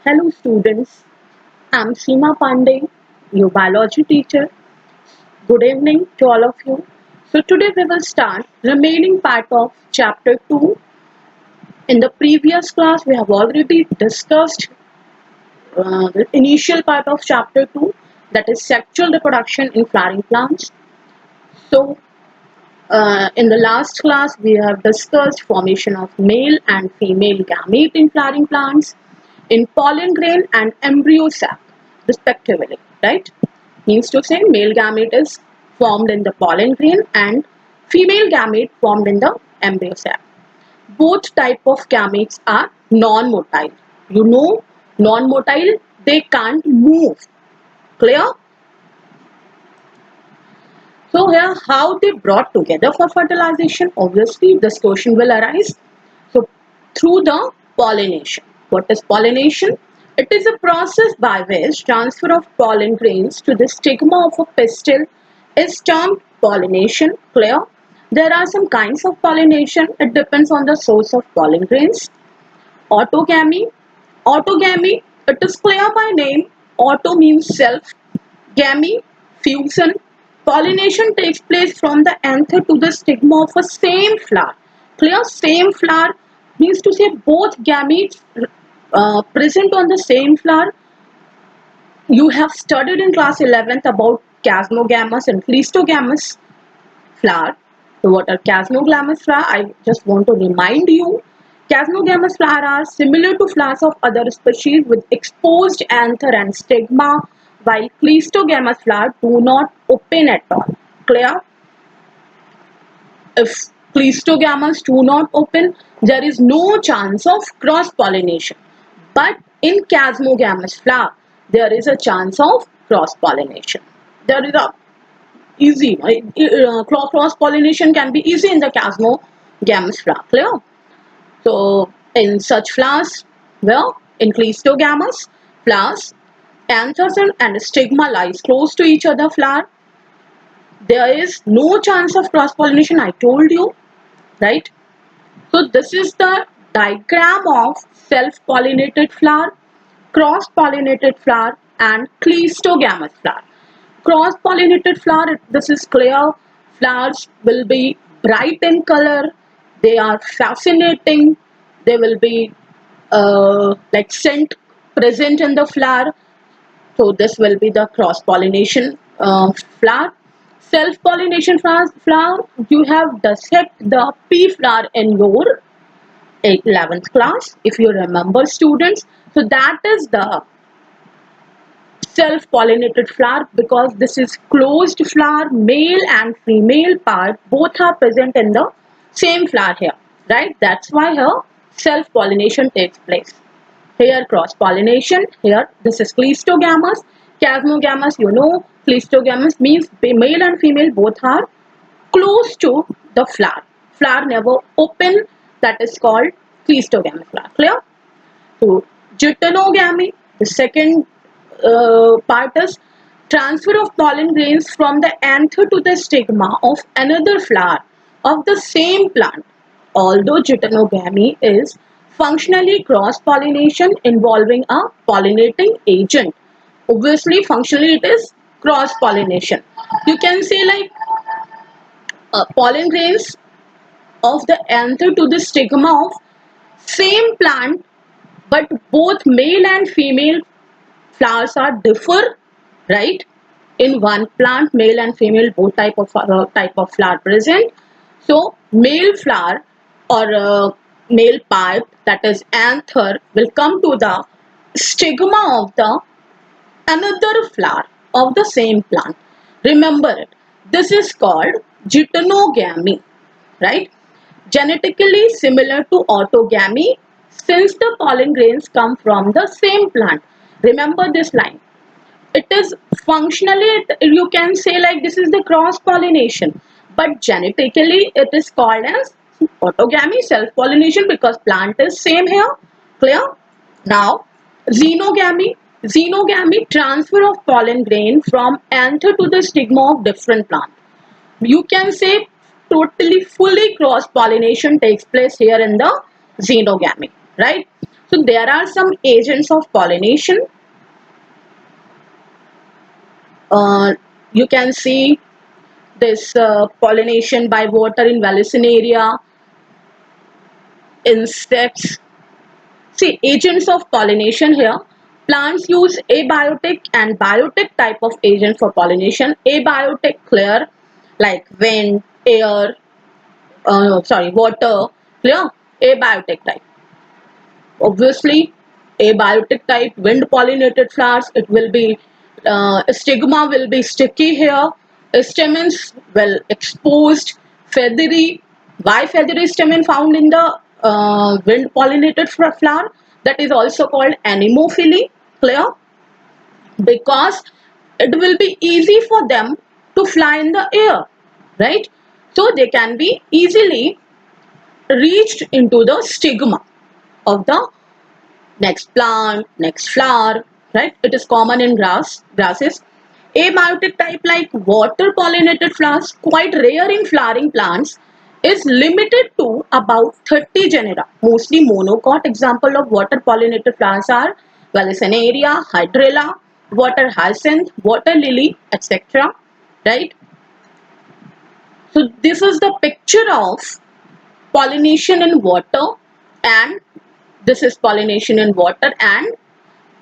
Hello students, I'm Seema Pandey, your biology teacher. Good evening to all of you. So today we will start remaining part of chapter 2. In the previous class we have already discussed the initial part of chapter 2, that is sexual reproduction in flowering plants. So in the last class we have discussed formation of male and female gamete in flowering plants, in pollen grain and embryo sac respectively, right? Means to say male gamete is formed in the pollen grain and female gamete formed in the embryo sac. Both type of gametes are non-motile. You know, non-motile, they can't move. Clear? So here, how they brought together for fertilization? Obviously, this question will arise. So through the pollination. What is pollination? It is a process by which transfer of pollen grains to the stigma of a pistil is termed pollination. Clear? There are some kinds of pollination. It depends on the source of pollen grains. Autogamy. Autogamy, it is clear by name. Auto means self. Gamy, fusion. Pollination takes place from the anther to the stigma of a same flower. Clear? Same flower means to say both gametes present on the same flower. You have studied in class 11th about chasmogamous and cleistogamous flower. So what are chasmogamous flower? I just want to remind you. Chasmogamous flowers are similar to flowers of other species with exposed anther and stigma, while cleistogamous flowers do not open at all. Clear? If cleistogamous do not open, there is no chance of cross-pollination. But in chasmogamous flower, there is a chance of cross-pollination. There is a easy. Cross pollination can be easy in the chasmogamous flower. Clear? So in such flowers, well, in cleistogamous flowers, anthers and stigma lies close to each other flower. There is no chance of cross pollination. I told you, right? So this is the diagram of self-pollinated flower, cross-pollinated flower, and cleistogamous flower. Cross-pollinated flower, this is clear. Flowers will be bright in color. They are fascinating. They will be like scent present in the flower. So this will be the cross-pollination flower. Self-pollination flower, you have dissect the pea flower in your 11th class, if you remember students. So that is the self-pollinated flower, because this is closed flower, male and female part both are present in the same flower here, right? That's why here self-pollination takes place. Here cross-pollination, here this is cleistogamous. Chasmogamous, you know, cleistogamous means male and female both are close to the flower. Flower never open, that is called cleistogamous flower. Clear? So geitonogamy, the second part is transfer of pollen grains from the anther to the stigma of another flower of the same plant. Although geitonogamy is functionally cross-pollination involving a pollinating agent, obviously functionally it is cross-pollination. You can say like pollen grains of the anther to the stigma of same plant, but both male and female flowers are differ, right? In one plant, male and female both type of flower present. So male flower or male part, that is anther, will come to the stigma of the another flower of the same plant. Remember it. This is called geitonogamy, right? Genetically similar to autogamy, since the pollen grains come from the same plant. Remember this line. It is functionally, you can say like this is the cross pollination, but genetically it is called as autogamy, self pollination, because plant is same here. Clear? Now xenogamy. Xenogamy, transfer of pollen grain from anther to the stigma of different plant. You can say totally fully cross pollination takes place here in the xenogamy, right? So there are some agents of pollination. You can see this pollination by water in Vallisneria, insects. See, agents of pollination here. Plants use abiotic and biotic type of agent for pollination. Abiotic, clear, like wind, air, water, clear. Abiotic type. Obviously, abiotic type, wind pollinated flowers, it will be, stigma will be sticky here, stamens well exposed, feathery. Why feathery stamen found in the wind pollinated flower? That is also called anemophily, clear? Because it will be easy for them to fly in the air, right? So they can be easily reached into the stigma of the next plant, next flower, right? It is common in grasses. Abiotic type like water pollinated flowers, quite rare in flowering plants, is limited to about 30 genera, mostly monocot. Example of water pollinated flowers are Vallisneria, Hydrilla, water hyacinth, water lily, etc. Right? So this is the picture of pollination in water, and this is pollination in water and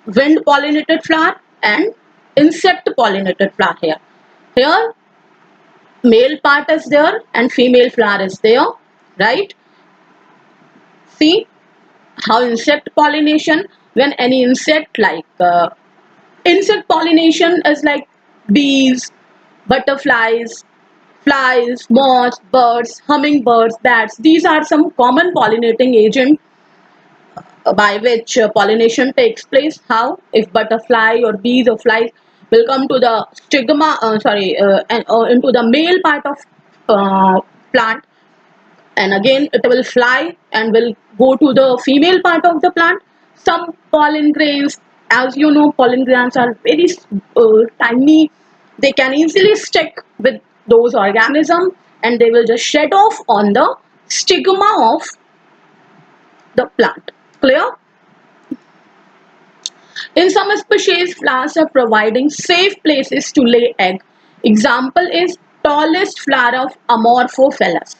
wind pollinated flower and insect pollinated flower here. Here male part is there and female flower is there, right? See how insect pollination, when any insect like insect pollination is like bees, butterflies, flies, moths, birds, hummingbirds, bats. These are some common pollinating agents by which pollination takes place. How? If butterfly or bees or flies will come to the stigma, into the male part of plant, and again it will fly and will go to the female part of the plant. Some pollen grains, as you know, pollen grains are very tiny. They can easily stick with those organisms and they will just shed off on the stigma of the plant. Clear? In some species, flowers are providing safe places to lay egg. Example is tallest flower of Amorphophallus.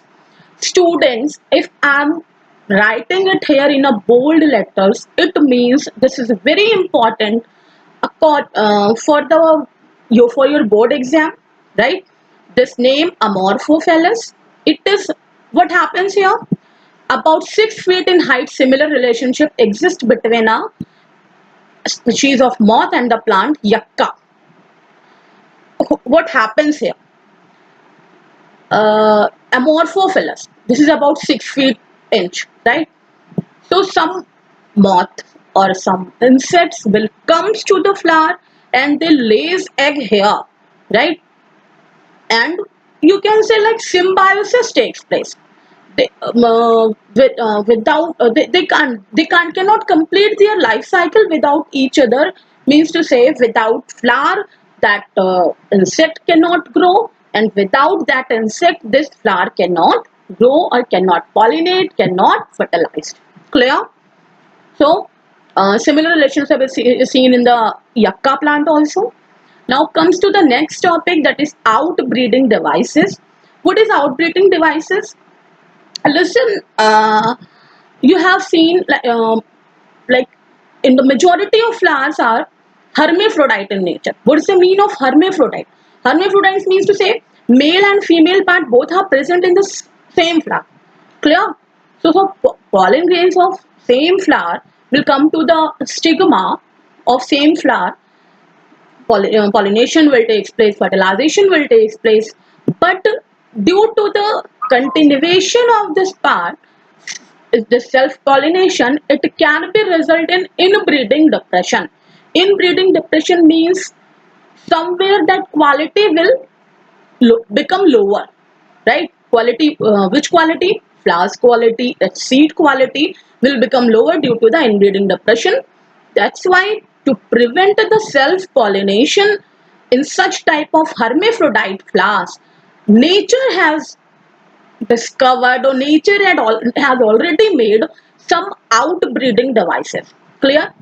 Students, if I'm writing it here in a bold letters, it means this is very important for the for your board exam, right? This name Amorphophallus. It is what happens here. About 6 feet in height, similar relationship exists between a species of moth and the plant yucca. What happens here? Amorphophallus. This is about 6 feet inch, right? So some moth or some insects will comes to the flower and they lays egg here, right? And you can say like symbiosis takes place. They cannot complete their life cycle without each other, means to say without flower that insect cannot grow, and without that insect this flower cannot grow or cannot pollinate, cannot fertilize. Clear? So similar relationship is seen in the yucca plant also. Now comes to the next topic, that is outbreeding devices. What is outbreeding devices? Listen, you have seen like in the majority of flowers are hermaphrodite in nature. What is the mean of hermaphrodite? Hermaphrodite means to say male and female part both are present in the same flower. Clear? So, pollen grains of same flower will come to the stigma of same flower. Pollination will take place, fertilization will take place, but due to the continuation of this part, the self-pollination, it can be result in inbreeding depression. Inbreeding depression means somewhere that quality will become lower, right? Quality, which quality? Flowers quality, seed quality will become lower due to the inbreeding depression. That's why to prevent the self-pollination in such type of hermaphrodite flowers, nature has discovered or nature has already made some outbreeding devices. Clear?